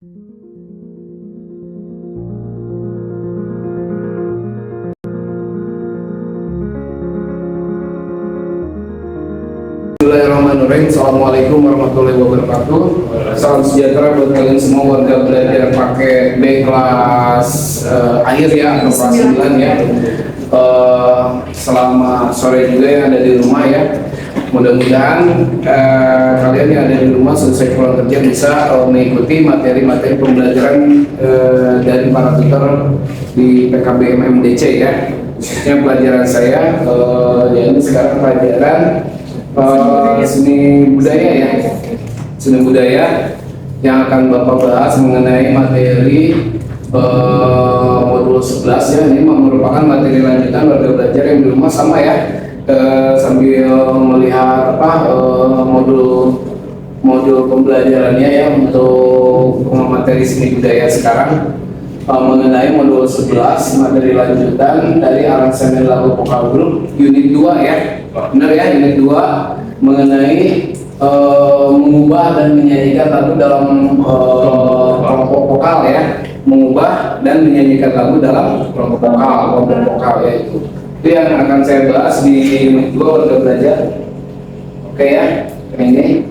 Bismillahirrahmanirrahim. Assalamualaikum warahmatullahi wabarakatuh. Salam sejahtera buat kalian semua warga belajar pakai B kelas akhir ya, atau kelas 9 ya. Selama sore juga yang ada di rumah ya. Mudah-mudahan kalian yang ada di rumah selesai pulang kerja bisa mengikuti materi-materi pembelajaran dari para tutor di PKBM-MDC ya. Khususnya pelajaran saya, ini sekarang pelajaran seni budaya ya, seni budaya yang akan Bapak bahas mengenai materi modul 11 ya. Ini merupakan materi lanjutan warga belajar yang di rumah sama ya, sambil melihat modul pembelajarannya ya untuk materi seni budaya sekarang. Mengenai modul 11 materi lanjutan dari aransemen lagu vokal grup unit 2 ya. Benar ya, unit 2 mengenai mengubah dan menyanyikan lagu dalam kelompok vokal ya. Mengubah dan menyanyikan lagu dalam kelompok vokal ya itu yang akan saya bahas di unit 2 warga belajar. Oke ya, ini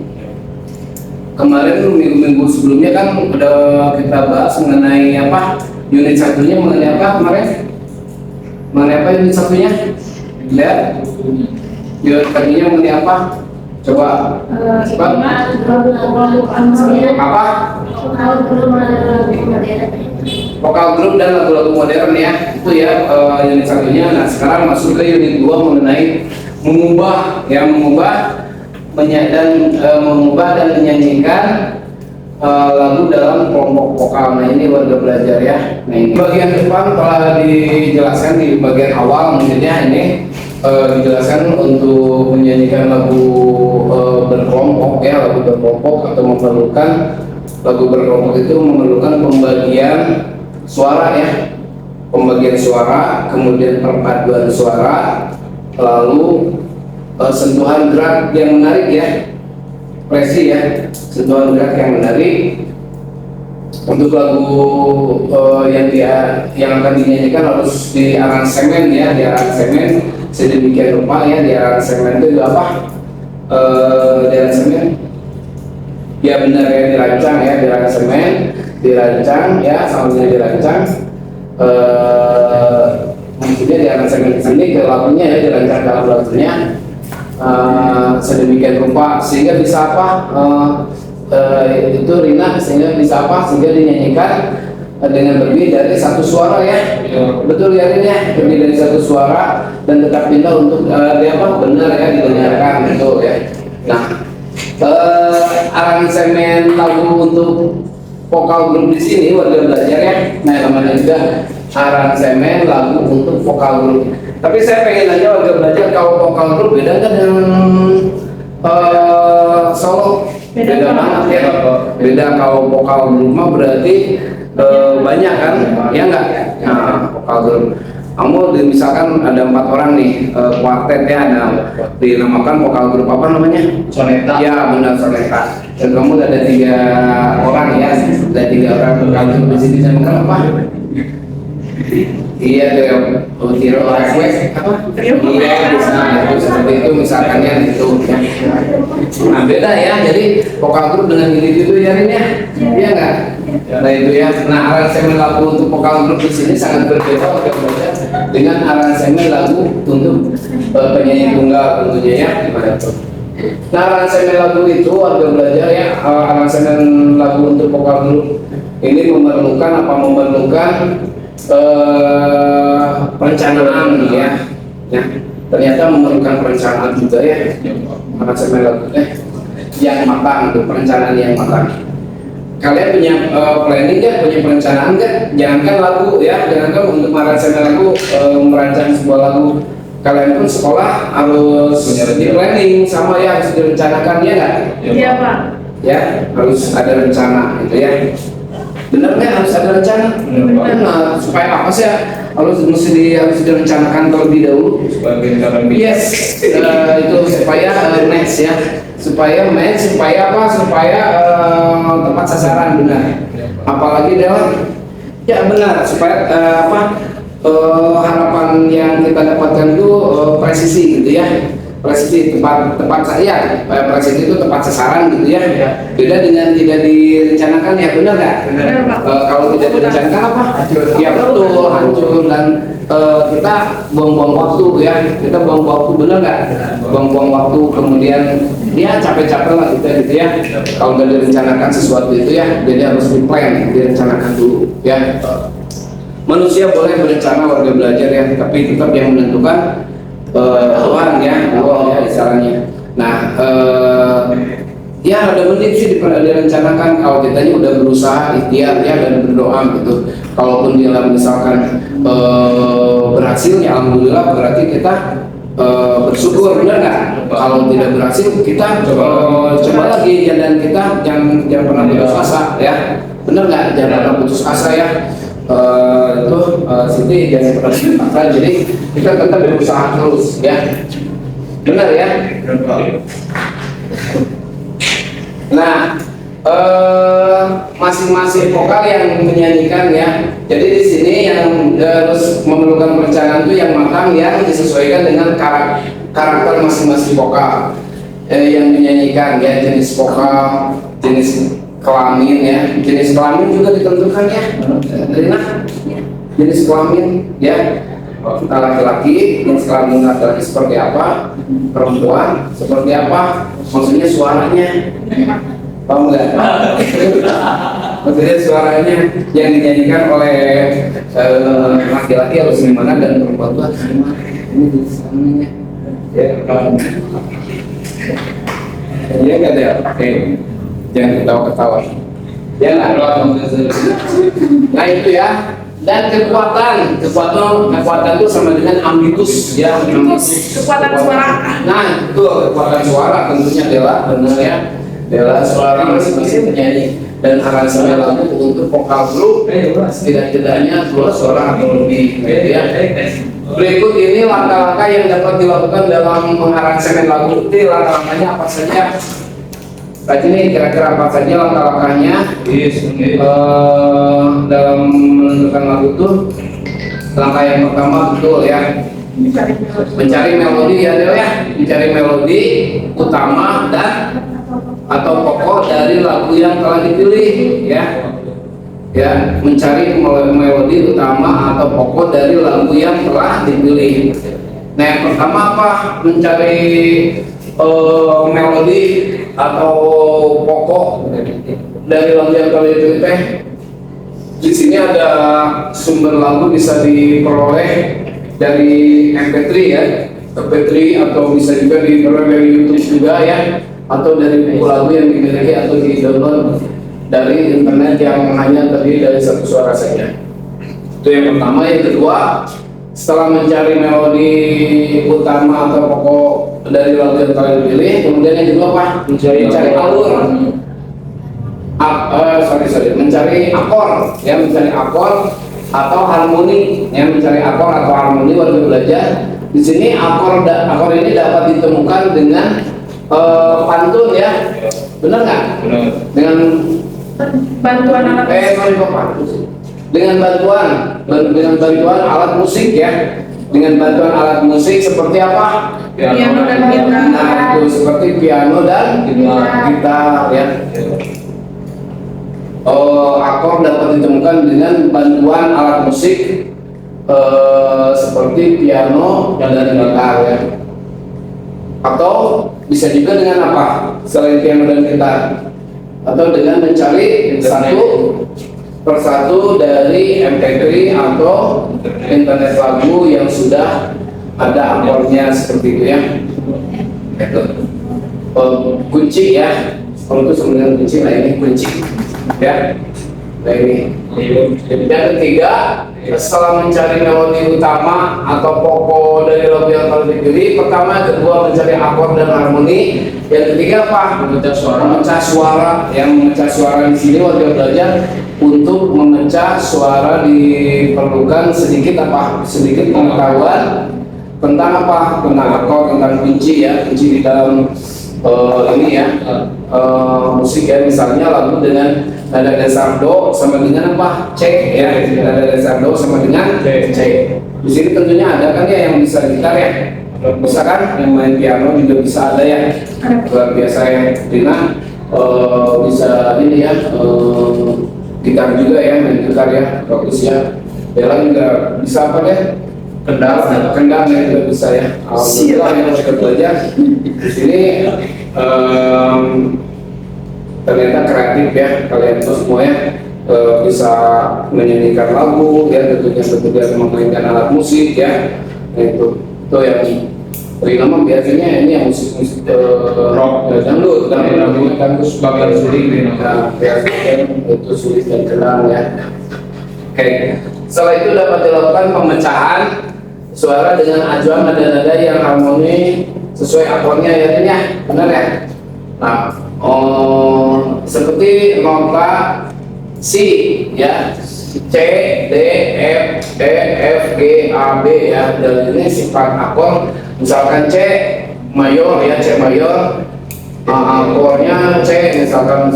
kemarin minggu-minggu sebelumnya kan udah kita bahas mengenai apa, unit satunya mengenai apa kemarin? Mengenai apa unit satunya? Lihat unit satunya mengenai apa? Coba apa? Vokal grup dan lagu-lagu modern ya, itu ya unit satunya. Nah sekarang masuk ke unit 2 mengenai mengubah ya, mengubah dan menyanyikan lagu dalam kelompok vokal. Nah ini warga belajar ya. Nah ini bagian depan telah dijelaskan di bagian awal, maksudnya ini dijelaskan untuk menyanyikan lagu berkelompok ya, lagu berkelompok atau memerlukan lagu berkelompok itu memerlukan pembagian suara ya, pembagian suara, kemudian perpaduan suara, lalu sentuhan gerak yang menarik ya, presi ya, sentuhan gerak yang menarik. Untuk lagu yang akan dinyanyikan harus di aransemen ya, di aransemen sedemikian rupa ya. Di aransemen itu apa? Di aransemen ya benar ya, dirancang ya, di aransemen dirancang ya, sambil dirancang maksudnya di aransemen sini ke lagunya ya, dirancang dalam lagunya sedemikian rupa sehingga bisa apa, itu Rina, sehingga bisa apa, sehingga dinyanyikan dengan lebih dari satu suara ya. Betul ya Rina, lebih dari satu suara dan tetap pindah untuk dia apa, benar ya, didengarkan gitu ya. Nah aransemen lagu untuk vokal grup di sini warga belajar ya. Nah namanya juga aransemen lagu untuk vokal grup. Tapi saya pengen aja warga belajar, kalau vokal grup beda kan dengan solo? Beda banget ya. Beda, kalau vokal grup mah berarti banyak kan, ya enggak? Nah vokal grup, kamu misalkan ada 4 orang nih, kuartet ya, ada dinamakan vokal grup apa namanya? Soneta. Ya benar, soneta. Dan kamu ada 3 orang ya, ada 3 orang vokal grup di sini, dinamakan apa? Iya, trio request apa? Iya, itu seperti itu misalkannya itu. Nah beda ya, jadi vokal grup dengan ini itu ya Rin ya, iya nggak? Nah itu ya. Nah aransemen lagu untuk vokal grup di sini sangat berbeda dengan aransemen lagu untuk penyanyi tunggal tentunya ya. Nah aransemen lagu itu warga belajar ya, aransemen lagu untuk vokal grup ini memerlukan perencanaan ya. Ternyata memerlukan perencanaan juga ya, aransemen lagu yang matang, perencanaan yang matang. Kalian punya planning kan, punya perencanaan kan? Jangankan lagu ya, jangankan untuk aransemen lagu, merancang sebuah lagu, kalian pun sekolah harus di planning sama ya, harus direncanakan ya nggak? Iya Pak. Ya harus ada rencana gitu ya. Benar nggak, harus ada rencana? Nah, supaya apa sih ya? Harus direncanakan terlebih dahulu. Yes, itu supaya match ya, supaya apa? Supaya tepat sasaran benar. Apalagi dalam ya benar supaya harapan yang kita dapatkan itu presisi gitu ya, presisi tepat saya presisi itu tepat sasaran gitu ya. Beda dengan tidak direncanakan, ya benar nggak? Kalau tidak direncanakan apa? Ya betul, hancur. Dan kita buang-buang waktu ya, kita buang waktu, benar nggak? Buang-buang waktu, kemudian ya capek-capek lah kita gitu ya. Kalau nggak direncanakan sesuatu itu ya, jadi harus di-plan, direncanakan dulu ya. Manusia boleh berencana, warga belajar ya, tapi tetap yang menentukan Tuhan ya, Allah ya istilahnya. Nah, ya ada benih sih direncanakan kalau kitanya udah berusaha ikhtiar ya dan berdoa gitu. Kalaupun dia misalkan berhasil ya alhamdulillah, berarti kita bersyukur, benar nggak? Kalau tidak berhasil kita coba lagi ya, dan kita jangan pernah putus asa ya, benar nggak? Jangan pernah putus asa ya. Siti jangan pernah putus asa, jadi kita tetap berusaha terus ya, benar ya. Nah, masing-masing vokal yang menyanyikan ya. Jadi di sini yang harus memerlukan perencanaan itu yang matang, yang disesuaikan dengan karakter masing-masing vokal yang menyanyikan ya, jenis vokal, jenis kelamin ya. Jenis kelamin juga ditentukan ya, Rina. Jenis kelamin ya. Kita laki-laki, jenis kelamin laki-laki seperti apa, perempuan seperti apa, maksudnya suaranya. Paham nggak? Maksudnya suaranya yang dinyanyikan oleh laki-laki harus gimana dan perempuan itu harus gimana? Ini tulisannya. Ya, ya nggak ada. Oke, jangan ketawa-ketawa. Ya nggak. Nah itu ya. Dan kekuatan itu sama dengan ambitus ya. Kekuatan suara. Nah itu kekuatan suara tentunya adalah benar ya. Adalah suara masing-masing penyanyi dan aransemen lagu untuk vokal grup tidak-tidaknya 2 suara atau lebih gitu ya. Berikut ini langkah-langkah yang dapat dilakukan dalam mengaransemen lagu. Itu langkah-langkahnya apa saja? Tadi ini kira-kira apa saja langkah-langkahnya dalam menentukan lagu itu? Langkah yang pertama betul ya, mencari melodi ya Del ya, mencari melodi utama dan atau pokok dari lagu yang telah dipilih ya. Ya, mencari melodi utama atau pokok dari lagu yang telah dipilih. Nah, yang pertama apa? Mencari melodi atau pokok dari lagu yang telah dipilih teh. Di sini ada sumber lagu bisa diperoleh dari MP3 ya, MP3 atau bisa juga diperoleh dari YouTube juga ya, atau dari buku lagu yang dimiliki atau di download dari internet yang hanya terdiri dari 1 suara saja. Itu yang pertama. Yang kedua, setelah mencari melodi utama atau pokok dari lagu yang telah dipilih, kemudian yang kedua apa? Mencari alur. Mencari akor ya, mencari akor atau harmoni ya, mencari akor atau harmoni. Warga belajar di sini akor ini dapat ditemukan dengan pantun ya, benar nggak? Benar. Dengan bantuan alat dengan bantuan alat musik ya, dengan bantuan alat musik seperti apa? Piano dan gitar. Nah, itu seperti piano dan gitar ya. Akor dapat ditemukan dengan bantuan alat musik seperti piano dan gitar ya. Atau bisa juga dengan apa? Selain piano dan gitar, atau dengan mencari satu persatu dari MP3 atau internet lagu yang sudah ada akornya seperti itu ya. Itu kunci ya. Kalau itu sebenarnya kunci, nah ini kunci ya. Nah ini. Dan ketiga, setelah mencari melodi utama atau pokok dari lagu yang telah dipilih, pertama, kedua mencari akor dan harmoni. Yang ketiga apa? Memecah suara. Yang memecah suara di sini warga belajar untuk memecah suara diperlukan sedikit pengetahuan tentang apa? Tentang akor, tentang kunci ya, kunci di dalam ini ya, musik ya, misalnya lagu dengan nada dasar do sama dengan apa? C ya. Nada dasar do sama dengan C. Di sini tentunya ada kan ya yang bisa gitar ya. Bisa kan? Yang main piano juga bisa ada ya. Luar biasa ya. Rina bisa ini ya. Gitar juga ya, main gitar ya, bagus ya. Bella juga bisa apa deh? Kendang ya juga bisa ya. Alhamdulillah yang kita belajar di sini ternyata kreatif ya kalian tuh semuanya bisa menyanyikan lagu ya, tentunya memainkan alat musik ya. Nah, itu yang Rina mah biasanya ini yang musik rock dangdut kan terus bagian sulit Rina itu sulit dan kendang ya. Oke, setelah itu dapat dilakukan pemecahan suara dengan ajuan nada-nada yang harmoni sesuai akornya ya, ya, benar ya. Nah, seperti nota C ya, C, D, F, E, F, G, A, B ya. Dan ini sifat akor, misalkan C mayor ya, C mayor, akornya C misalkan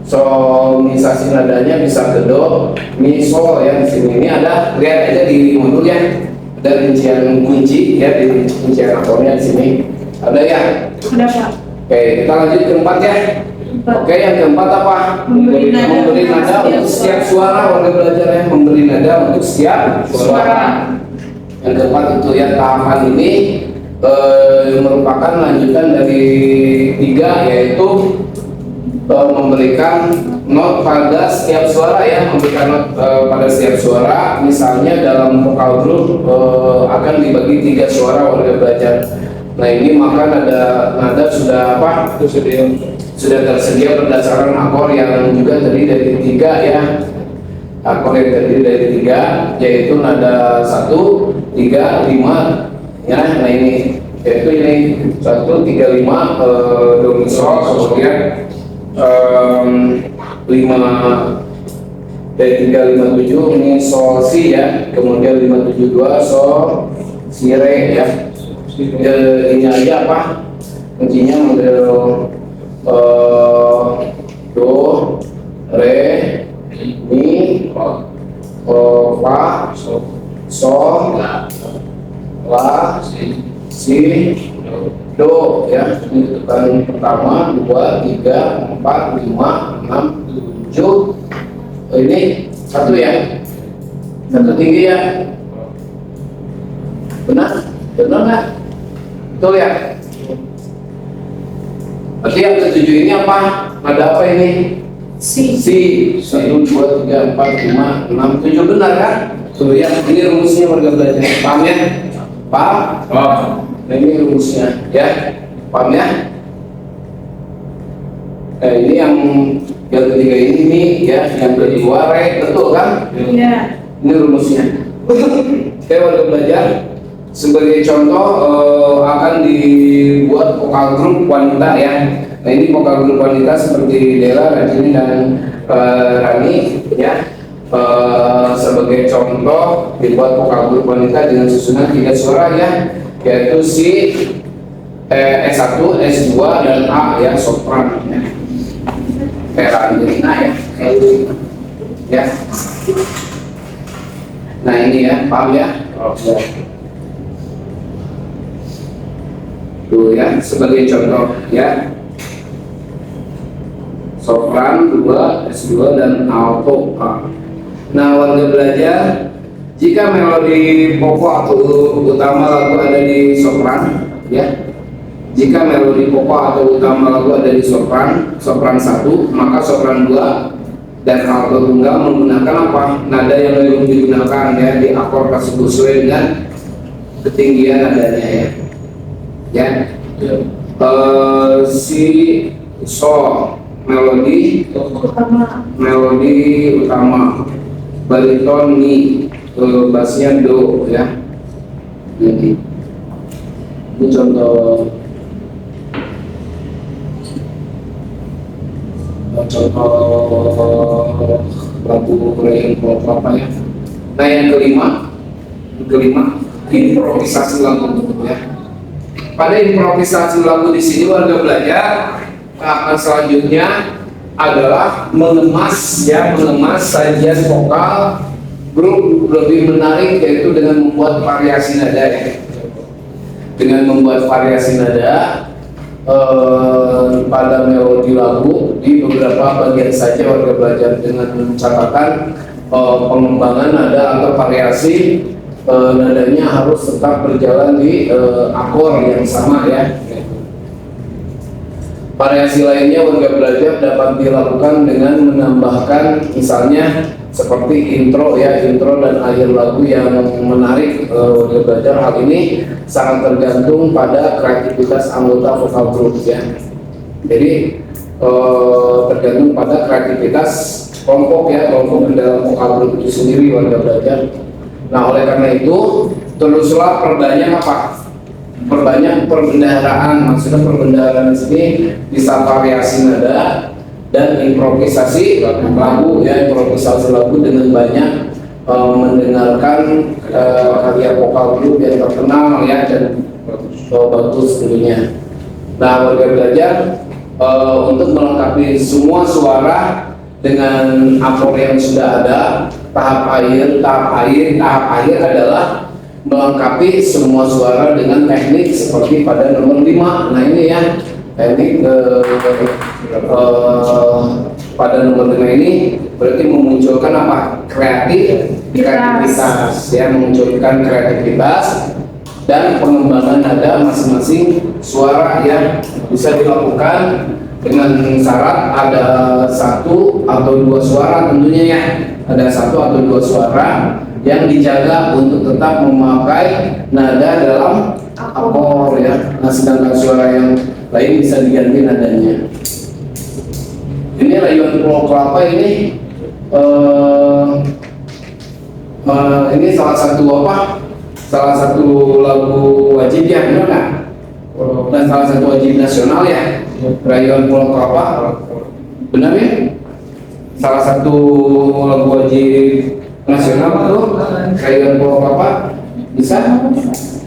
solisasi nadanya bisa ke do, mi, sol ya. Di sini ini ada, lihat aja di modul ya, ada rincian kunci ya, di rincian akornya di sini ada ya. Ada Pak. Oke, kita lanjut ke 4 ya. Oke, yang keempat apa? Memberi nada untuk setiap suara. Warga belajar ya, memberi nada untuk setiap suara. Yang keempat itu ya, tahapan ini merupakan lanjutan dari 3, yaitu memberikan not pada setiap suara ya, memberikan not pada setiap suara. Misalnya dalam vokal group akan dibagi 3 suara warga belajar. Nah ini maka nada sudah apa? Sudah tersedia berdasarkan akor yang juga terdiri dari 3 ya. Akor yang terdiri dari 3 yaitu nada 1, 3, 5 ya. Nah ini yaitu ini 1, 3, 5 do mi sol, kemudian 5 dari 3, 5, 7 ini sol si ya, kemudian 5, 7, 2 sol si re ya. Ini aja apa kuncinya model do, re, mi, fa, sol, la, si, do ya. Ini tekan pertama, 2, 3, 4, 5, 6, 7. Ini 1 ya, 1 tinggi ya. Benar nggak? Betul ya. Berarti yang ketujuh ini apa? Nada apa ini? Si. 1, 2, 3, 4, 5, 6, 7. Benar kan? Tuh ya, ini rumusnya warga belajar. Paham ya? Paham? Nah ini rumusnya ya. Paham ya? Nah ini yang ketiga ini mi ya, yang kedua re, betul kan? Iya. Ini rumusnya. Oke warga belajar. Sebagai contoh akan dibuat vokal grup wanita ya. Nah ini vokal grup wanita seperti Dela, Rajini dan Rani ya. Sebagai contoh dibuat vokal grup wanita dengan susunan 3 suara ya, yaitu si S1, S2 dan A ya, sopran ya. Kayak Angelina ya, ya. Nah ini ya, paham ya? Oke. Tuh ya, sebagai contoh ya, sopran 2, S2 dan alto A. Nah warga belajar, jika melodi pokok atau utama lagu ada di sopran ya, jika melodi pokok atau utama lagu ada di sopran 1, maka sopran 2 dan alto tunggal menggunakan apa? Nada yang belum digunakan ya di akor tersebut sesuai dengan ketinggian nadanya ya. Si sol melodi utama, bariton mi, bassnya do ya. Ini contoh lagu yang apa ya. Nah yang kelima improvisasi lagu ya. Pada improvisasi lagu di sini warga belajar tahapan selanjutnya adalah mengemas sajian vokal grup lebih menarik, yaitu dengan membuat variasi nada ya. Dengan membuat variasi nada pada melodi lagu di beberapa bagian saja warga belajar, dengan catatan pengembangan nada atau variasi nadanya harus tetap berjalan di akor yang sama ya. Variasi lainnya warga belajar dapat dilakukan dengan menambahkan misalnya seperti intro dan akhir lagu yang menarik warga belajar. Hal ini sangat tergantung pada kreativitas anggota vokal grup ya. Jadi tergantung pada kreativitas kelompok di dalam vokal grup itu sendiri warga belajar. Nah, oleh karena itu teruslah perbanyak perbendaharaan. Maksudnya perbendaharaan di sini bisa variasi nada dan improvisasi lagu ya, improvisasi lagu dengan banyak mendengarkan karya vokal grup yang terkenal ya dan bagus tentunya. Nah, warga belajar untuk melengkapi semua suara dengan akor yang sudah ada, tahap akhir adalah melengkapi semua suara dengan teknik seperti pada nomor 5. Nah, ini ya teknik pada nomor 5 ini berarti memunculkan apa? Kreativitas ya, memunculkan kreativitas dan pengembangan nada masing-masing suara ya. Bisa dilakukan dengan syarat ada 1 atau 2 suara tentunya ya. Ada 1 atau 2 suara yang dijaga untuk tetap memakai nada dalam akor ya. Nah, sedangkan suara yang lain bisa diganti nadanya. Ini Rayuan Pulau Kelapa ini salah satu salah satu lagu wajib ya, benar nggak? Dan salah satu wajib nasional ya, Rayuan Pulau Kelapa, benar ya? Salah satu lagu wajib nasional tuh Rayuan Pulau Kelapa, bisa?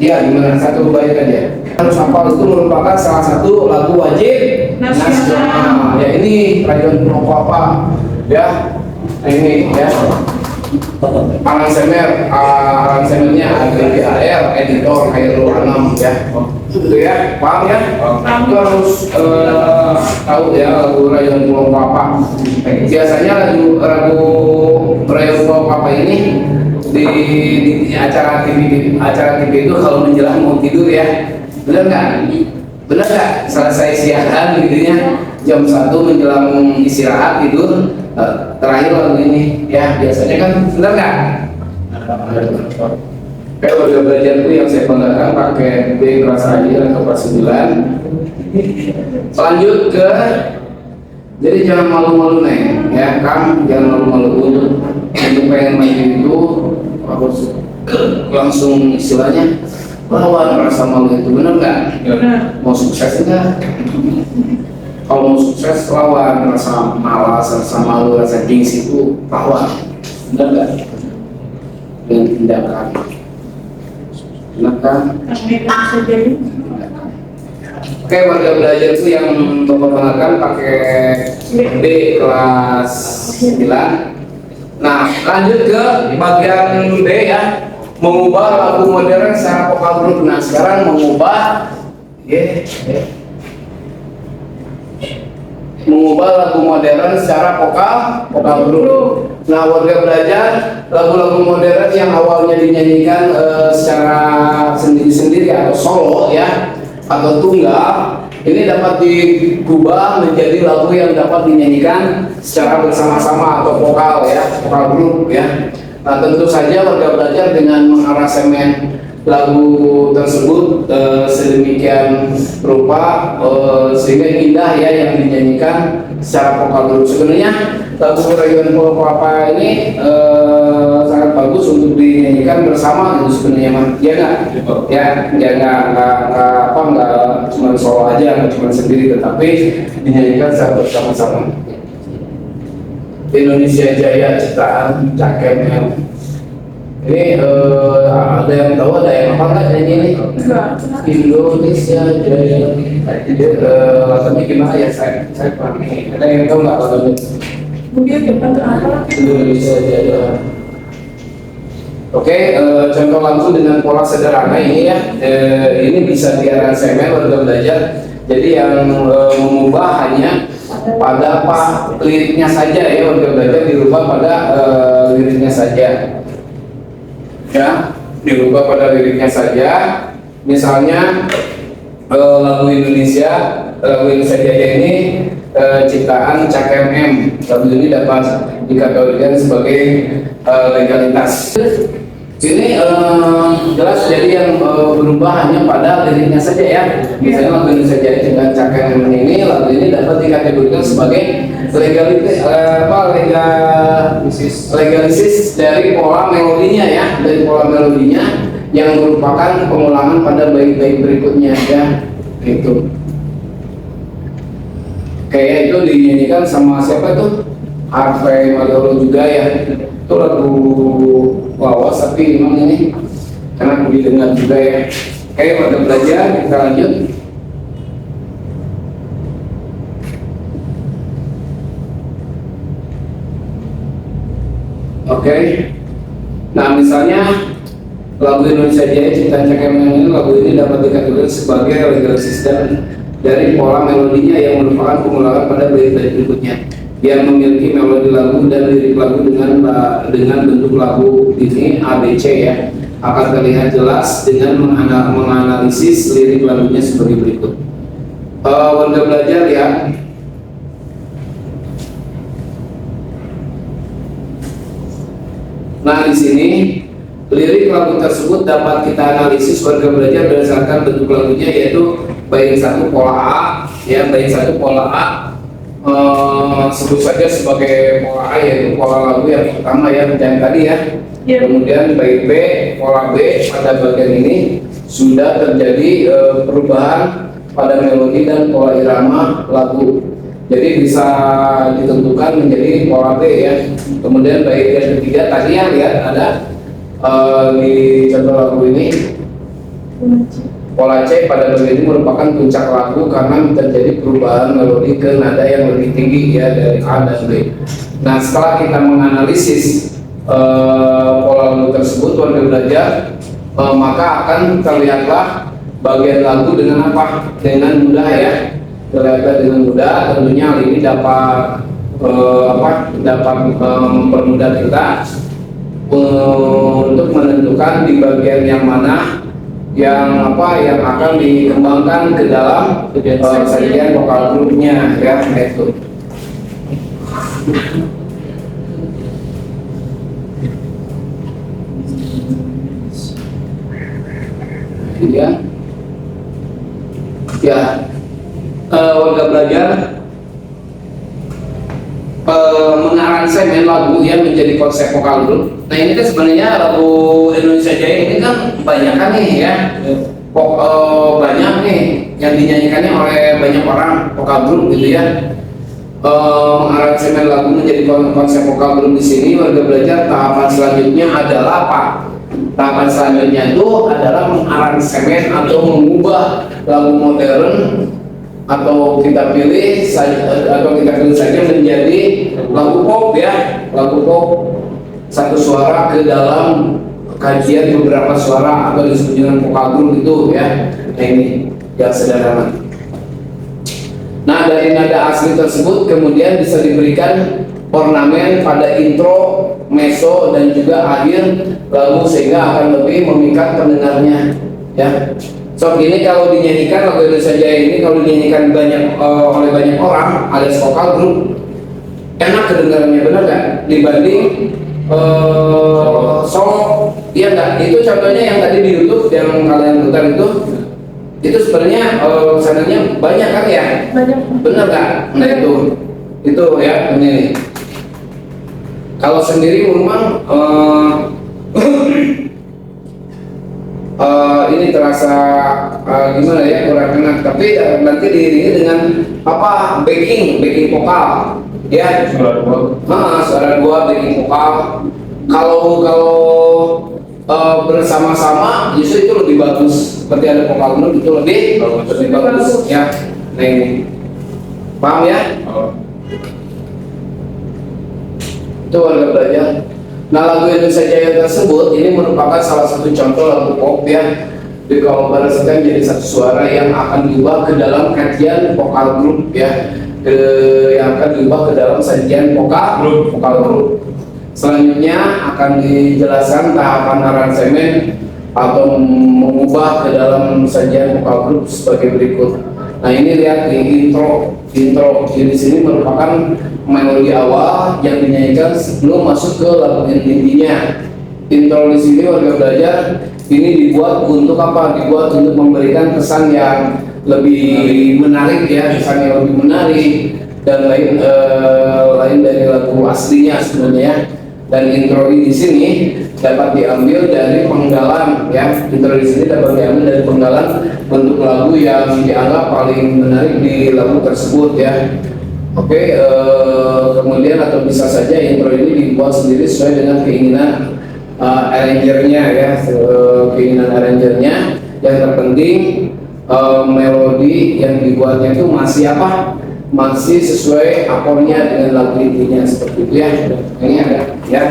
Ya, gimana? Satu bait aja. Harus hafal, itu merupakan salah satu lagu wajib nasional. Ya, ini Rayuan Pulau Kelapa ya. Nah, ini ya. Aransemennya AGBAR, editor Khairul Anam ya. Itu ya, paham ya? Itu harus tahu ya lagu Rayuan Pulau Kelapa. Biasanya lagu Rayuan Pulau Kelapa ini di acara TV itu kalau menjelang mau tidur ya, benar nggak selesai siaran gitunya jam 1 menjelang istirahat tidur, terakhir lagu ini ya, biasanya kan, benar nggak? Kayak warga belajar itu yang saya banggakan pakai B kelas akhir atau kelas 9. Lanjut ke, jadi jangan malu-malu nih ya, jangan malu-malu untuk pengen maju itu harus langsung istilahnya lawan rasa malu itu, benar nggak? Mau sukses enggak? Kalau mau sukses lawan rasa malas, rasa malu, rasa gengsi itu lawan, benar nggak? Dengan tindakan. Tindakan. Oke, warga belajar itu yang memperkenalkan pakai B kelas 9. Nah, lanjut ke bagian B ya, mengubah lagu modern secara vokal grup. Nah, sekarang mengubah lagu modern secara vokal grup. Nah, warga belajar lagu-lagu modern yang awalnya dinyanyikan secara sendiri-sendiri atau solo ya, atau tunggal, ini dapat diubah menjadi lagu yang dapat dinyanyikan secara bersama-sama atau vokal grup ya. Nah, tentu saja warga belajar dengan mengaransemen lagu tersebut sedemikian rupa sehingga indah ya yang dinyanyikan secara vokal grup. Sebenarnya lagu Rayuan Pulau Kelapa ini sangat bagus untuk dinyanyikan bersama itu sebenarnya, ya nggak? Nggak cuma solo aja, nggak cuma sendiri, tetapi dinyanyikan secara bersama-sama. Indonesia Jaya ciptaan Cak Emil. Ini ada yang tahu ada yang apa nggak nyanyi ini? Enggak. Indonesia Jaya. Lagunya gimana ya? Saya kurang nih. Ada yang tahu nggak lagunya? Mungkin kita apa? Indonesia Jaya. Oke, contoh lagu dengan pola sederhana ini ya. Ini bisa diaransemen warga belajar. Jadi yang mengubah hanya pada liriknya saja ya, warga belajar dirubah pada liriknya saja. Ya, dirubah pada liriknya saja. Misalnya lagu Indonesia Jaya ini ciptaan Cak MM. Lagu ini dapat dikategorikan sebagai legalitas. Ini jelas jadi yang berubah hanya pada liriknya saja ya. Misalnya lagu Indonesia Jaya ciptaan Cak MM ini, lagu ini dapat dikategorikan sebagai legalisis dari pola melodinya ya, dari pola melodinya yang merupakan pengulangan pada bait-bait berikutnya ya, itu. Kayak itu dinyanyikan sama siapa tuh? Harvey Maloro juga ya. Itu lagu lawas tapi memang ini karena didengar juga ya. Kayak pada belajar kita lanjut. Oke. Nah, misalnya lagu Indonesia Jaya ciptaan Cak MM ini, lagu ini dapat dikategorikan sebagai legalisis dari pola melodinya yang merupakan pengulangan pada bait-bait berikutnya yang memiliki melodi lagu dan lirik lagu dengan bentuk lagu ini ABC ya, akan terlihat jelas dengan menganalisis lirik lagunya sebagai berikut. Warga belajar ya. Nah, di sini lirik lagu tersebut dapat kita analisis warga belajar berdasarkan bentuk lagunya, yaitu bait 1 pola A ya, bait 1 pola A sebut saja sebagai pola A, yaitu pola lagu yang pertama ya, yang tadi ya. Kemudian bait B pola B, pada bagian ini sudah terjadi perubahan pada melodi dan pola irama lagu. Jadi bisa ditentukan menjadi pola B ya. Kemudian bait yang ketiga tadi ya, lihat ada di contoh lagu ini pola C pada bagian ini merupakan puncak lagu karena terjadi perubahan melodi ke nada yang lebih tinggi ya, dari A dan B. Nah, setelah kita menganalisis pola lagu tersebut warga belajar, maka akan terlihatlah bagian lagu dengan apa? Dengan mudah ya. Terlihat dengan mudah. Tentunya hal ini dapat mempermudah kita untuk menentukan di bagian yang mana yang akan dikembangkan ke dalam sajian vokal grupnya ya, itu. Ya, warga belajar mengaransemen lagu ya menjadi konsep vokal grup. Nah, ini kan sebenarnya lagu Indonesia Jaya ini kan banyak kan nih ya, banyak nih yang dinyanyikannya oleh banyak orang vokal grup gitu ya. Mengaransemen lagu menjadi konsep vokal grup di sini warga belajar, tahapan selanjutnya adalah apa? Tahapan selanjutnya itu adalah mengaransemen atau mengubah lagu modern, atau kita pilih saja menjadi lagu pop ya, lagu pop satu suara ke dalam kajian beberapa suara atau disebut dengan vokal group itu ya. Nah, ini yang sederhana. Nah, dari nada asli tersebut kemudian bisa diberikan ornamen pada intro, meso, dan juga akhir lagu sehingga akan lebih memikat pendengarnya ya. So, ini kalau dinyanyikan lagu Indonesia Jaya ini kalau dinyanyikan oleh banyak orang alias vokal grup, enak kedengarannya, benar nggak? Dibanding solo, iya nggak? Itu contohnya yang tadi di YouTube yang kalian putar itu sebenarnya channelnya banyak kan ya? Banyak. Benar nggak? Nah, itu ya ini. Kalau sendiri memang ini terasa gimana ya, kurang enak, tapi nanti diiringi dengan backing vokal ya, suara dua backing vokal. Kalau bersama-sama justru itu lebih bagus. Seperti ada vokal group itu lebih bagus ya. Nah ini paham ya? Itu warga belajar. Nah, lagu Indonesia Jaya tersebut ini merupakan salah satu contoh lagu pop ya, dikolaborasikan jadi satu suara yang akan diubah ke dalam kajian vokal grup ya, yang akan diubah ke dalam sajian vokal grup. Selanjutnya akan dijelaskan tahapan aransemen atau mengubah ke dalam sajian vokal grup sebagai berikut. Nah ini lihat di intro di sini merupakan melodi awal yang dinyanyikan sebelum masuk ke lagu intinya. Intro di sini warga belajar ini dibuat untuk apa? Dibuat untuk memberikan kesan yang lebih menarik ya, kesan yang lebih menarik dan lain dari lagu aslinya sebenarnya. Dan intro di sini dapat diambil dari penggalan ya. Intro di sini dapat diambil dari penggalan bentuk lagu yang dianggap paling menarik di lagu tersebut ya. Oke, kemudian atau bisa saja intro ini dibuat sendiri sesuai dengan keinginan arrangernya ya, keinginan arrangernya. Yang terpenting melodi yang dibuatnya itu masih apa? Masih sesuai akornya dengan lagu intinya seperti itu ya. Ini ada ya.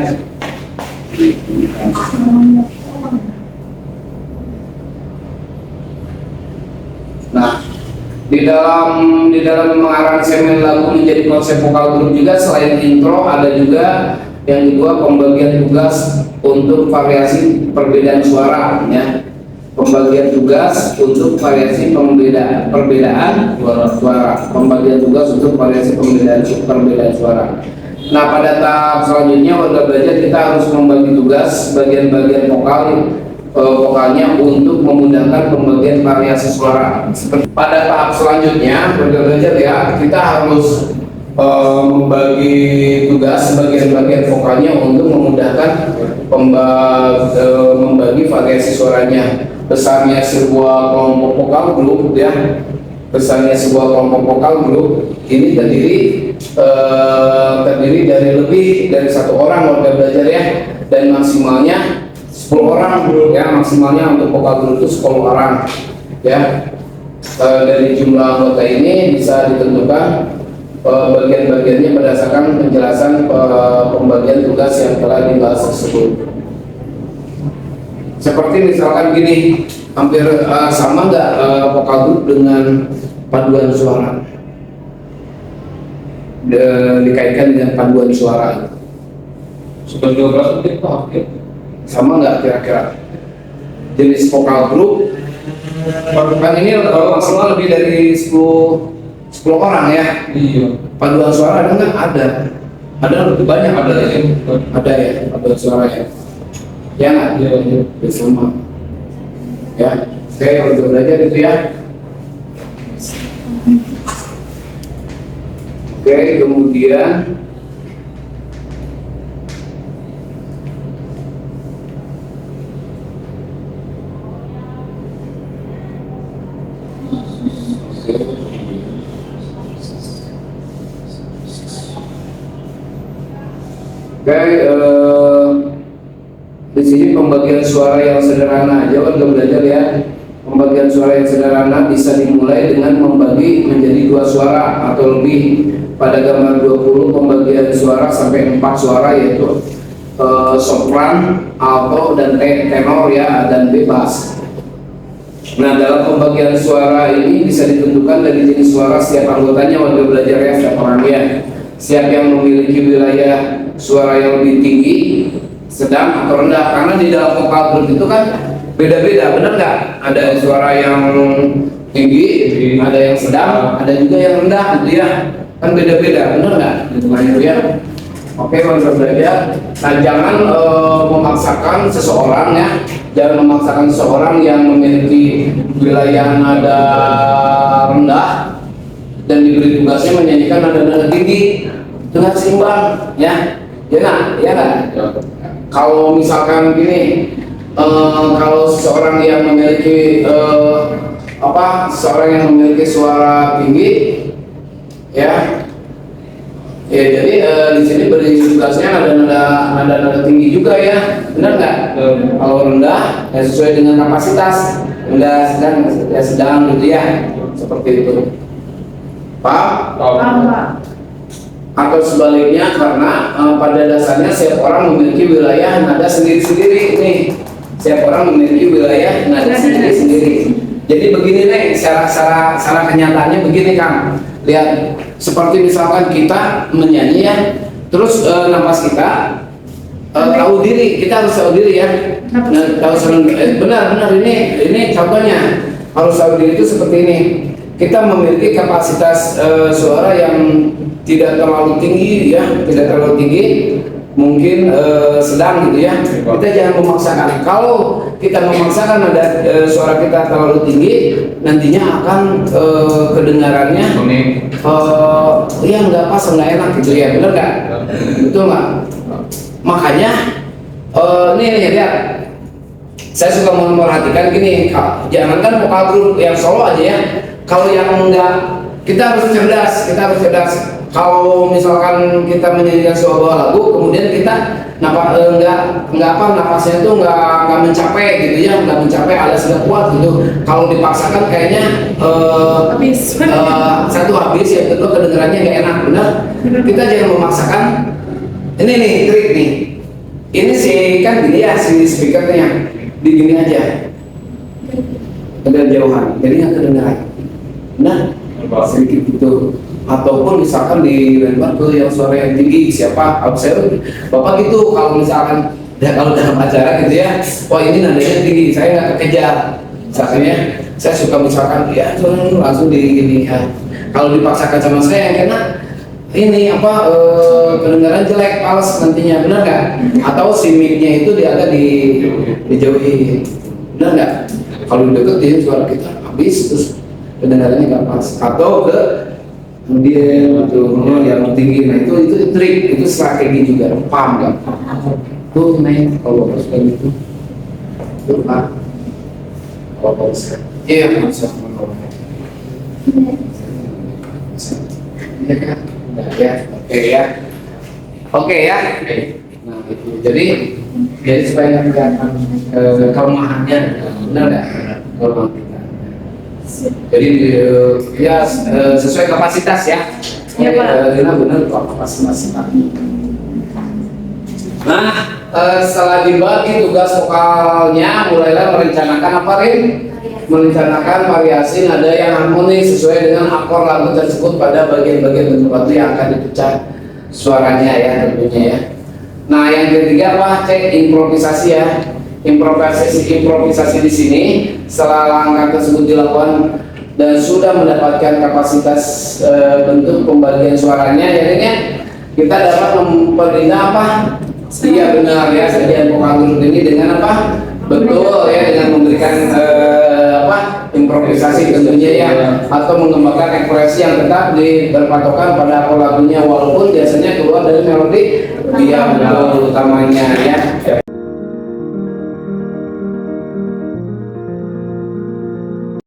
Nah, di dalam mengaransemen lagu menjadi konsep vokal grup juga selain intro ada juga yang kedua pembagian tugas untuk variasi perbedaan suara ya. Pembagian tugas untuk variasi perbedaan suara. Pembagian tugas untuk variasi perbedaan suara. Nah, pada tahap selanjutnya warga belajar kita harus membagi tugas bagian-bagian vokalnya untuk memudahkan pembagian variasi suara. Pada tahap selanjutnya warga belajar ya kita harus membagi tugas bagian-bagian vokalnya untuk memudahkan membagi variasi suaranya. Besarnya sebuah kelompok vokal grup ya, besarnya sebuah kelompok vokal grup ini terdiri dari lebih dari satu orang warga belajar ya, dan maksimalnya 10 orang ya, maksimalnya untuk vokal grup itu 10 orang ya. Dari jumlah anggota ini bisa ditentukan bagian-bagiannya berdasarkan penjelasan pembagian tugas yang telah dibahas tersebut. Seperti misalkan gini, hampir sama nggak vokal grup dengan paduan suara? Dikaitkan dengan paduan suara. Sudah 12 menit Pak. Sama nggak kira-kira? Jenis vokal grup kan ini maksimal lebih dari 10 orang ya. Iya. Paduan suara ada nggak? Ada lebih banyak ada ya. Ada ya paduan suara ya. Ya nggak? Iya. Bersama. Ya, saya udah belajar itu ya. Oke, kemudian di sini pembagian suara yang sederhana aja warga belajar ya. Pembagian suara yang sederhana bisa dimulai dengan membagi menjadi 2 suara atau lebih. Pada gambar 20 pembagian suara sampai 4 suara yaitu sopran, alto, dan tenor ya, dan bebas. Nah, dalam pembagian suara ini bisa ditentukan dari jenis suara setiap anggotanya warga belajar ya, setiap orangnya. Siapa yang memiliki wilayah suara yang lebih tinggi, sedang atau rendah, karena di dalam vokal grup itu kan beda-beda, benar nggak? Ada suara yang tinggi, ada yang sedang, ada juga yang rendah gitu ya, kan beda-beda, benar nggak? Gitu ya. Oke, warga belajar. Nah, jangan memaksakan seseorang ya, jangan memaksakan seseorang yang memiliki wilayah nada rendah dan diberi tugasnya menyanyikan nada-nada tinggi dengan seimbang ya. Ya nggak? Kalau misalkan gini, kalau seseorang yang memiliki seseorang yang memiliki suara tinggi ya, Ya, jadi di sini beri tugasnya nada tinggi juga ya, benar nggak? Kalau rendah ya sesuai dengan kapasitas, rendah sedang ya sedang gitu ya, seperti itu. Paham? Pak. Atau sebaliknya karena pada dasarnya setiap orang memiliki wilayah nada sendiri-sendiri nih. Setiap orang memiliki wilayah nada sendiri-sendiri. Jadi begini nih, secara kenyataannya begini Kang. Lihat, seperti misalkan kita menyanyi ya, terus napas kita tahu diri, kita harus tahu diri ya. Nah, tahu benar ini contohnya harus tahu diri itu seperti ini. Kita memiliki kapasitas suara yang tidak terlalu tinggi ya, tidak terlalu tinggi, mungkin sedang gitu ya. Kita jangan memaksakan. Kalau kita memaksakan ada suara kita terlalu tinggi, nantinya akan kedengarannya ya nggak pas, nggak enak gitu ya, benar nggak? Betul nggak? Makanya nih lihat, saya suka memperhatikan gini, jangankan vokal grup yang solo aja ya. Kalau yang enggak, kita harus cerdas. Kalau misalkan kita menyanyikan sebuah lagu, kemudian kita enggak napasnya itu enggak mencapai gitu ya, enggak mencapai alias enggak kuat gitu. Kalau dipaksakan kayaknya satu habis, yang kedua kedengarannya enggak enak, benar. Kita jangan memaksakan. Ini nih trik nih. Ini sih kan gini ya, si speakernya di gini aja, agak jauhan, jadi nggak kedengaran. Nah, sedikit gitu. Ataupun misalkan dilempar ke yang suara yang tinggi, siapa? Bapak gitu, kalau misalkan ya kalau dalam acara gitu ya, wah ini nadanya tinggi, saya nggak kekejar. Misalnya, saya suka misalkan ya langsung di gini ya. Kalau dipaksakan sama saya yang kena ini kedengaran jelek, males nantinya, benar nggak? Atau si mic-nya itu dia ada dijauhi, benar nggak? Kalau dideketin suara kita habis, terus kedengarannya nggak pas. Atau ke dia gitu, yang tinggi. Nah itu trik, itu strategi juga. Paham nggak? Tuh nih, kalau harus kayak gitu, tuh pak. Kalau harus, iya bisa menolong. Iya kan? Ya, oke ya. Nah itu jadi supaya nggak kelihatan kelemahannya, benar nggak? Kelemahan kita. Jadi ya sesuai kapasitas ya. Iya Pak. Benar kapasitas. Nah setelah dibagi tugas vokalnya, mulailah merencanakan apa Rin? Merencanakan variasi nada yang harmonis sesuai dengan akor lagu tersebut pada bagian-bagian bentuk batu yang akan dipecah suaranya ya tentunya ya. Nah yang ketiga apa? Cek improvisasi ya. Improvisasi di sini setelah langkah tersebut dilakukan dan sudah mendapatkan kapasitas bentuk pembagian suaranya, jadinya kita dapat memperindah apa? Iya benar ya, sajian vokal grup ini dengan apa? Betul ya, dengan memberikan improvisasi tentunya ya, atau mengembangkan ekspresi yang tetap berpatokan pada akor lagunya, walaupun biasanya keluar dari melodi dia betul utamanya ya.